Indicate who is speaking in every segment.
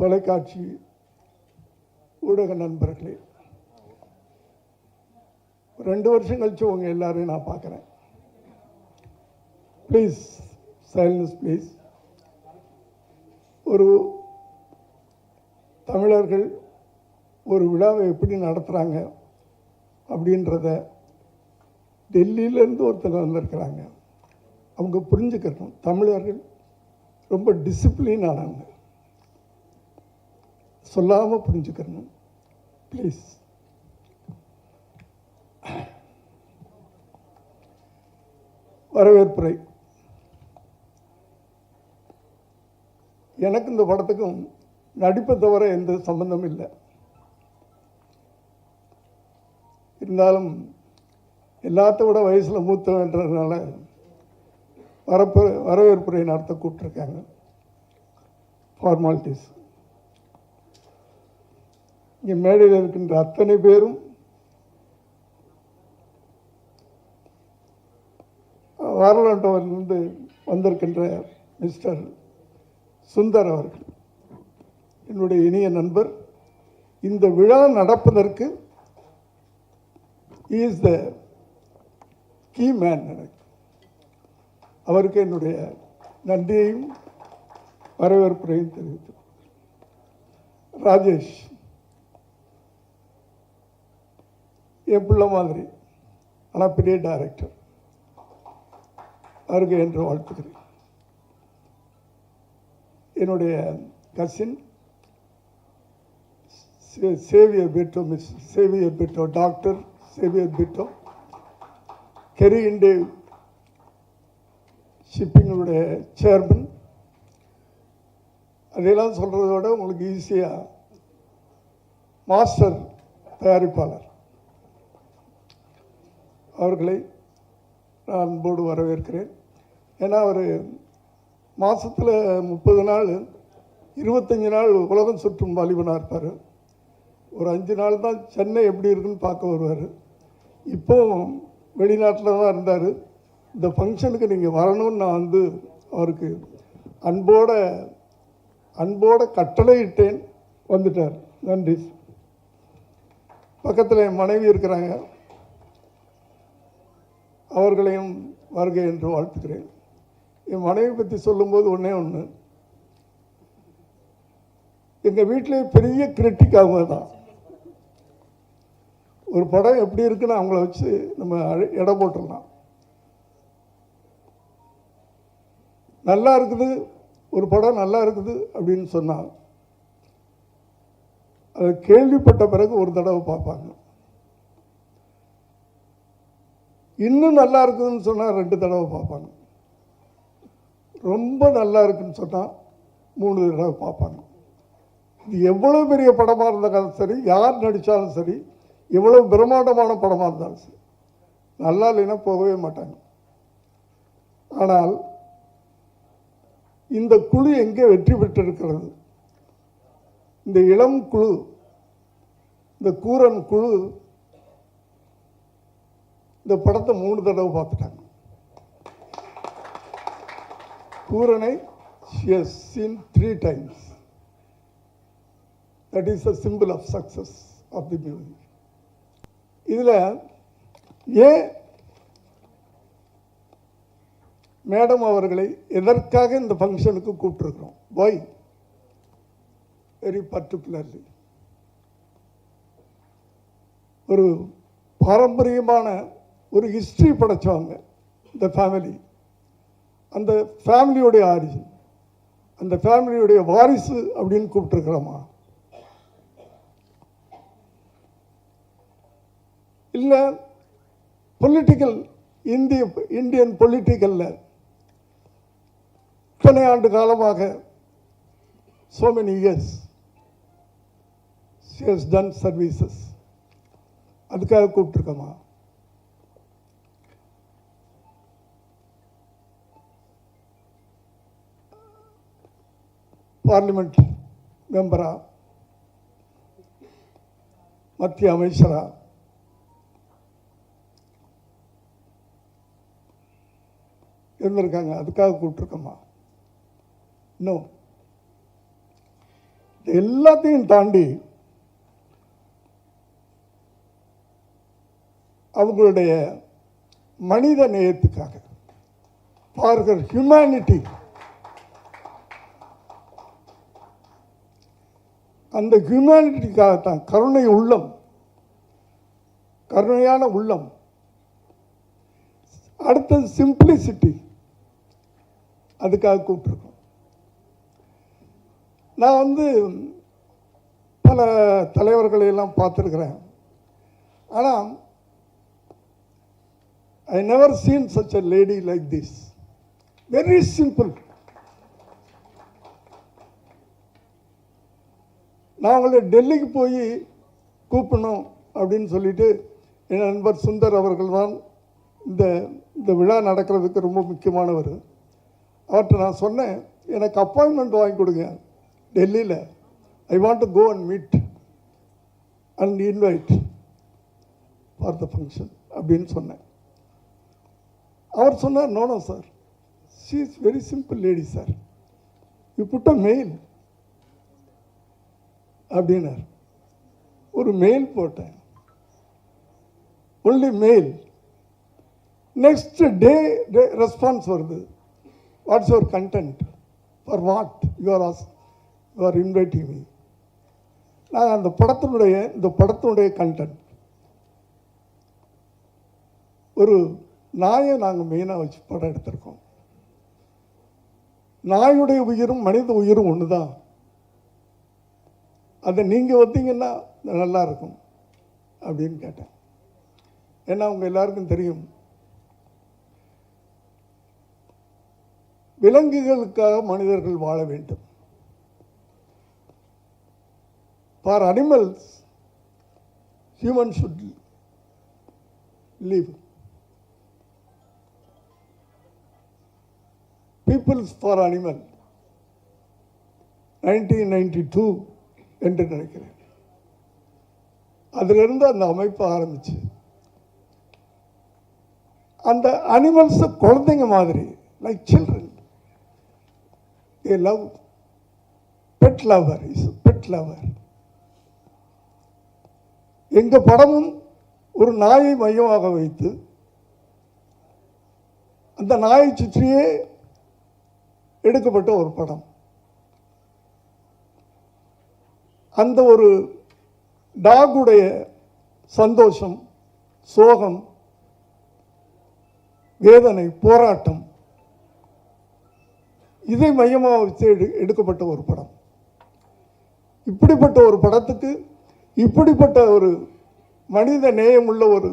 Speaker 1: தொலைக்காட்சி ஊடக நண்பர்களே, 2 வருஷம் கழிச்சு உங்க எல்லாரையும் நான் பார்க்குறேன். Please silence please. ஒரு தமிழர்கள் ஒரு விழாவை எப்படி நடத்துகிறாங்க அப்படின்றத டெல்லியிலேருந்து ஒருத்தர் வந்திருக்கிறாங்க. அவங்க புரிஞ்சுக்கணும், தமிழர்கள் ரொம்ப டிசிப்ளின் ஆனாங்க. சொல்லாமல் புரிஞ்சுக்கணும் ப்ளீஸ். வரவேற்புரை. எனக்கு இந்த படத்துக்கும் நடிப்பை தவிர எந்த சம்பந்தமும் இல்லை. இருந்தாலும் எல்லாத்த விட வயசில் மூத்தவன்றதுனால வரவேற்புரை நடத்த கூப்பிட்டுருக்காங்க. ஃபார்மாலிட்டிஸ். இங்கே மேடையில் இருக்கின்ற அத்தனை பேரும் வாரலாண்டோவிலிருந்து வந்திருக்கின்ற மிஸ்டர் சுந்தர் அவர்கள் என்னுடைய இனிய நண்பர். இந்த விழா நடப்பதற்கு இஸ் த கீ மேன். எனக்கு அவருக்கு என்னுடைய நன்றியையும் வரவேற்புரையும் தெரிவித்து. ராஜேஷ் என் பிள்ளை மாதிரி, ஆனால் பெரிய டைரக்டர். அவருக்கு என்று வாழ்த்துக்கிறேன். என்னுடைய cousin Xavier Britto, Miss Xavier Britto, doctor Xavier Britto, Kerry Indev ஷிப்பிங்களுடைய சேர்மன். அதையெல்லாம் சொல்கிறத விட உங்களுக்கு ஈஸியாக மாஸ்டர் தயாரிப்பாளர் அவர்களை நான் அன்போடு வரவேற்கிறேன். ஏன்னா அவர் மாதத்தில் 30 நாள் 25 நாள் உலகம் சுற்றும் வாலிபனாக இருப்பார். ஒரு 5 நாள் தான் சென்னை எப்படி இருக்குன்னு பார்க்க வருவார். இப்போ வெளிநாட்டில் தான் இருந்தார். இந்த ஃபங்க்ஷனுக்கு நீங்கள் வரணும்னு நான் வந்து அவருக்கு அன்போட கட்டளை இட்டேன். வந்துட்டார். நன்றி. பக்கத்தில் என் மனைவி இருக்கிறாங்க, அவர்களையும் வருகை என்று வாழ்த்துக்கிறேன். என் மனைவி பற்றி சொல்லும்போது ஒன்று, எங்கள் வீட்டிலே பெரிய கிரிட்டிக் அவங்க தான். ஒரு படம் எப்படி இருக்குன்னு அவங்கள வச்சு நம்ம எடை போட்டுடலாம். நல்லா இருக்குது, ஒரு படம் நல்லா இருக்குது அப்படின்னு சொன்னால் அதை கேள்விப்பட்ட பிறகு ஒரு தடவை பார்ப்பாங்க. இன்னும் நல்லா இருக்குதுன்னு சொன்னால் 2 தடவை பார்ப்பாங்க. ரொம்ப நல்லா இருக்குன்னு சொன்னால் 3 தடவை பார்ப்பாங்க. இது எவ்வளோ பெரிய படமாக இருந்தாலும் சரி, யார் நடித்தாலும் சரி, எவ்வளோ பிரம்மாண்டமான படமாக இருந்தாலும் சரி, நல்லா இல்லைன்னா போகவே மாட்டாங்க. ஆனால் இந்த குழு எங்கே வெற்றி பெற்றிருக்கிறது? இந்த இளம் குழு, இந்த கூரன் குழு இந்த படத்தை 3 தடவை பார்த்துட்டாங்க. கூரனை she has seen 3 times. That is a symbol of success of the movie. இதில் ஏன் மேடம் அவர்களை எதற்காக இந்த ஃபங்க்ஷனுக்கு கூப்பிட்டுருக்கிறோம்? why very particularly? ஒரு பாரம்பரியமான ஒரு ஹிஸ்ட்ரி படைச்சவங்க இந்த ஃபேமிலி. அந்த ஃபேமிலியோடைய ஆரிஜின், அந்த ஃபேமிலியோடைய வாரிசு அப்படின்னு கூப்பிட்டுருக்கிறோமா? இல்லை பொலிட்டிக்கல் இந்தியன் பொலிட்டிக்கலில் இத்தனை ஆண்டு காலமாக so many years she has done services, அதுக்காக கூப்பிட்டுருக்கோமா? பார்லிமெண்ட் மெம்பரா, மத்திய அமைச்சரா, இருந்திருக்காங்க, அதுக்காக கூப்பிட்டுருக்கோமா? இன்னும் எல்லாத்தையும் தாண்டி அவங்களுடைய மனித நேயத்துக்காக, ஃபார் ஹியூமனிட்டி, அந்த ஹியூமனிட்டிக்காகத்தான், கருணை உள்ளம், கருணையான உள்ளம். அடுத்தது சிம்பிளிசிட்டி, அதுக்காக கூப்பிட்டுருக்கோம். நான் பல தலைவர்களை எல்லாம் பார்த்துருக்கிறேன். ஆனால் I never seen such a lady like this. Very simple. நான் அவங்களை டெல்லிக்கு போய் கூப்பிடணும் அப்படின்னு சொல்லிட்டு என் நண்பர் சுந்தர் அவர்கள் தான் இந்த விழா நடக்கிறதுக்கு ரொம்ப முக்கியமானவர். அவர்கிட்ட நான் சொன்னேன், எனக்கு அப்பாயின்மெண்ட் வாங்கி கொடுங்க டெல்லியில். I want to go and meet and invite for the function அப்படின்னு சொன்னேன். அவர் சொன்னார், no sir, she is very simple lady sir, you put a mail அப்படின்னார். ஒரு மெயில் போட்டேன், only mail. Next day response வருது, what's your content, for what you are inviting me. நான் இந்த படத்தினுடைய கண்டென்ட், ஒரு நாயை நாங்கள் மெயினாக வச்சு படம் எடுத்திருக்கோம். நாயுடைய உயிரும் மனித உயிரும் ஒன்று தான். அதை நீங்கள் வந்தீங்கன்னா நல்லா இருக்கும் அப்படின்னு கேட்டேன். ஏன்னா அவங்க எல்லாருக்கும் தெரியும், விலங்குகளுக்காக மனிதர்கள் வாழ வேண்டும். For animals human should live. Peoples for animal 1992 என்று நினைக்கிறேன். அதிலிருந்து அந்த அமைப்பு ஆரம்பிச்சு, அந்த அனிமல்ஸை குழந்தைங்க மாதிரி, like children, they love, pet lover is pet lover. எங்க படமும் ஒரு நாயை மையமாக வைத்து அந்த நாயை சுற்றியே எடுக்கப்பட்ட ஒரு படம். அந்த ஒரு டாகுடைய சந்தோஷம், சோகம், வேதனை, போராட்டம், இதை மையமாக வச்சு எடுக்கப்பட்ட ஒரு படம். இப்படிப்பட்ட ஒரு படத்துக்கு இப்படிப்பட்ட ஒரு மனித நேயமுள்ள ஒரு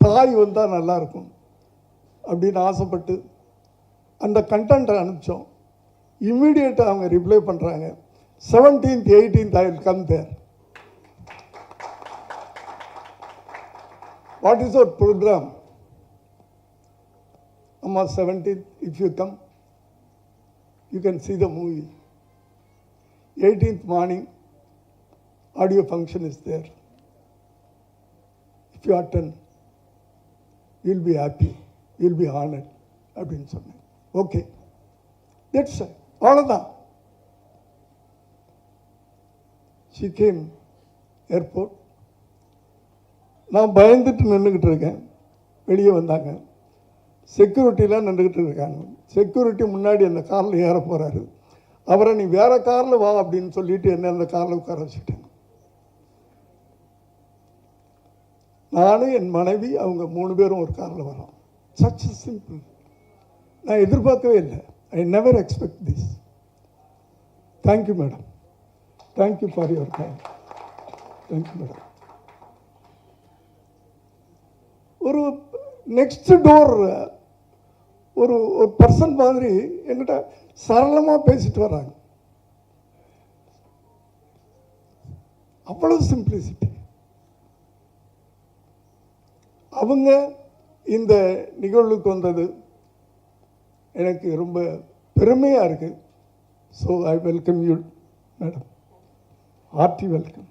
Speaker 1: தாய் வந்தால் நல்லா இருக்கும் அப்படின்னு ஆசைப்பட்டு அந்த கண்டென்ட்டை அனுப்பிச்சோம். இம்மிடியேட்டாக அவங்க ரிப்ளை பண்ணுறாங்க, 17th 18th I will come there. What is our program? Amma 17th, if you come, you can see the movie. 18th morning, audio function is there. If you attend, you will be happy, you will be honored. அப்படின்னு சொன்னேன். Okay, that's அவ்வளோதான். she came airport. நான் பயந்துட்டு நின்றுக்கிட்டு இருக்கேன். வெளியே வந்தாங்க, செக்யூரிட்டிலாம் நின்றுக்கிட்டு இருக்காங்க. செக்யூரிட்டி முன்னாடி அந்த காரில் ஏற போகிறாரு. அவரை நீ வேறு காரில் வா அப்படின்னு சொல்லிட்டு என்ன அந்த காரில் உட்கார வச்சுட்டேன். நானும் என் மனைவி அவங்க 3 பேரும் ஒரு காரில் வரோம். Such simple. நான் எதிர்பார்க்கவே இல்லை. I never expect this. Thank you madam, thank you for your time. Thank you madam. ஒரு நெக்ஸ்ட் டோர் ஒரு பர்சன் மாதிரி என்கிட்ட சரளமாக பேசிட்டு வராங்க. அவ்வளவு சிம்பிளிசிட்டி. அவங்க இந்த நிகழ்வுக்கு வந்தது எனக்கு ரொம்ப பெருமையாக இருக்குது. So I welcome you madam, hearty welcome.